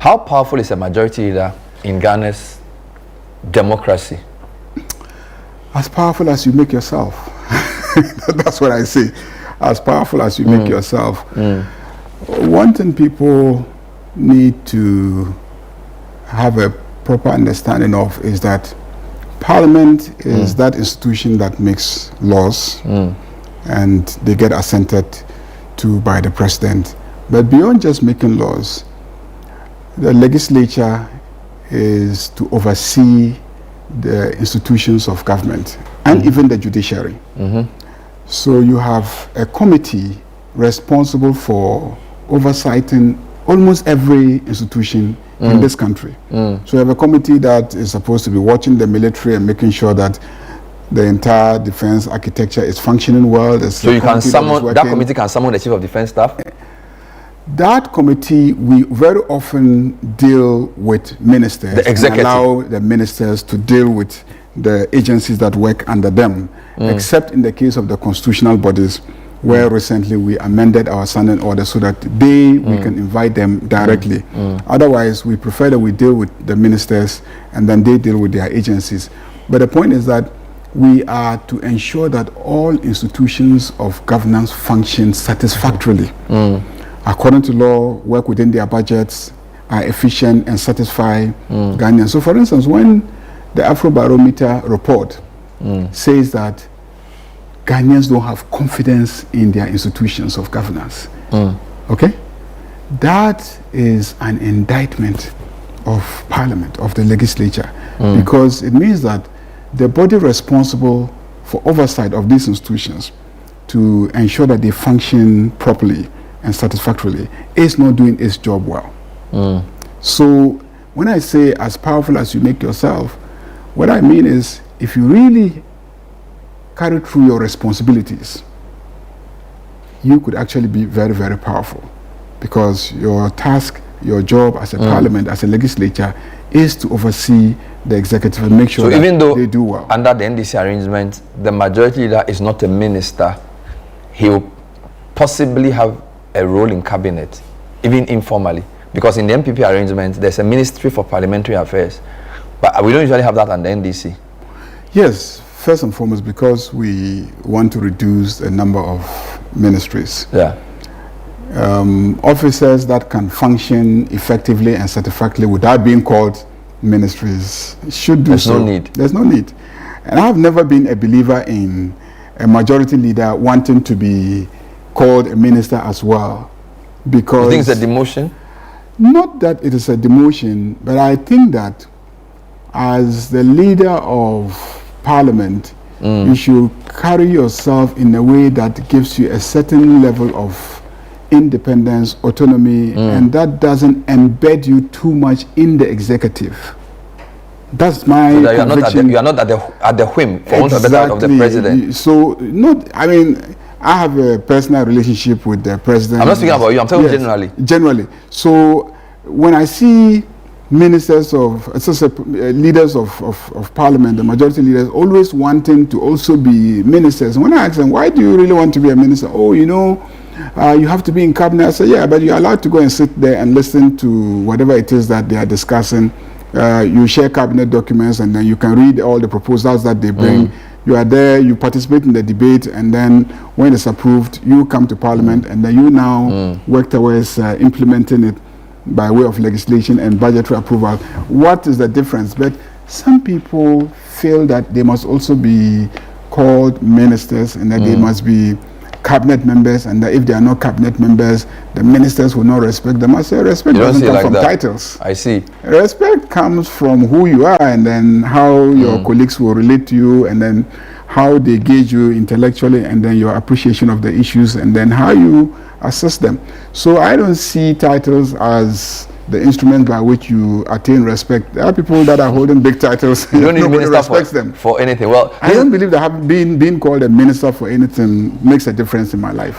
How powerful is a majority leader in Ghana's democracy? As powerful as you make yourself. That's what I say. As powerful as you make yourself. One thing people need to have a proper understanding of is that Parliament is that institution that makes laws and they get assented to by the president. But beyond just making laws, the legislature is to oversee the institutions of government and even the judiciary. So you have a committee responsible for oversighting almost every institution in this country. So you have a committee that is supposed to be watching the military and making sure that the entire defense architecture is functioning well. So you can summon, that committee can summon the Chief of Defense Staff? That committee, we very often deal with ministers. The executive. And allow the ministers to deal with the agencies that work under them, except in the case of the constitutional bodies, where recently we amended our standing order so that we can invite them directly. Otherwise, we prefer that we deal with the ministers and then they deal with their agencies. But the point is that we are to ensure that all institutions of governance function satisfactorily. According to law, work within their budgets, are efficient and satisfy Ghanaians. So for instance, when the Afrobarometer report says that Ghanaians don't have confidence in their institutions of governance, okay? That is an indictment of Parliament, of the legislature, because it means that the body responsible for oversight of these institutions to ensure that they function properly and satisfactorily is not doing its job well. So when I say as powerful as you make yourself, what I mean is if you really carry through your responsibilities, you could actually be very, very powerful, because your task, your job as a parliament, as a legislature, is to oversee the executive and make sure that even though they do well. Under the NDC arrangement, the majority leader is not a minister, he will possibly have a role in cabinet, even informally, because in the MPP arrangement, there's a Ministry for Parliamentary Affairs, but we don't usually have that under NDC. Yes, first and foremost, because we want to reduce the number of ministries. Officers that can function effectively and satisfactorily without being called ministries should do so. There's no need. There's no need. And I have never been a believer in a majority leader wanting to be called a minister as well, because you think it's a demotion? Not that it is a demotion, but I think that as the leader of Parliament, you should carry yourself in a way that gives you a certain level of independence, autonomy, and that doesn't embed you too much in the executive. That's my conviction. You are not at the whim, for want of the better, of the president. So, I mean, I have a personal relationship with the president. I'm not speaking about you, I'm talking generally. Generally. So, when I see ministers of, leaders of parliament, the majority leaders, always wanting to also be ministers, when I ask them, why do you really want to be a minister? Oh, you know, you have to be in cabinet. I say, yeah, but you're allowed to go and sit there and listen to whatever it is that they are discussing. You share cabinet documents and then you can read all the proposals that they bring. You are there, you participate in the debate, and then when it's approved, you come to Parliament, and then you now work towards implementing it by way of legislation and budgetary approval. What is the difference? But some people feel that they must also be called ministers and that they must be cabinet members, and that if they are not cabinet members, the ministers will not respect them. I say respect doesn't come from titles. I see. Respect comes from who you are, and then how your colleagues will relate to you, and then how they gauge you intellectually, and then your appreciation of the issues, and then how you assess them. So I don't see titles as the instrument by which you attain respect. There are people that are holding big titles. You don't need nobody minister respects them for anything. Well, I don't believe that being called a minister for anything makes a difference in my life.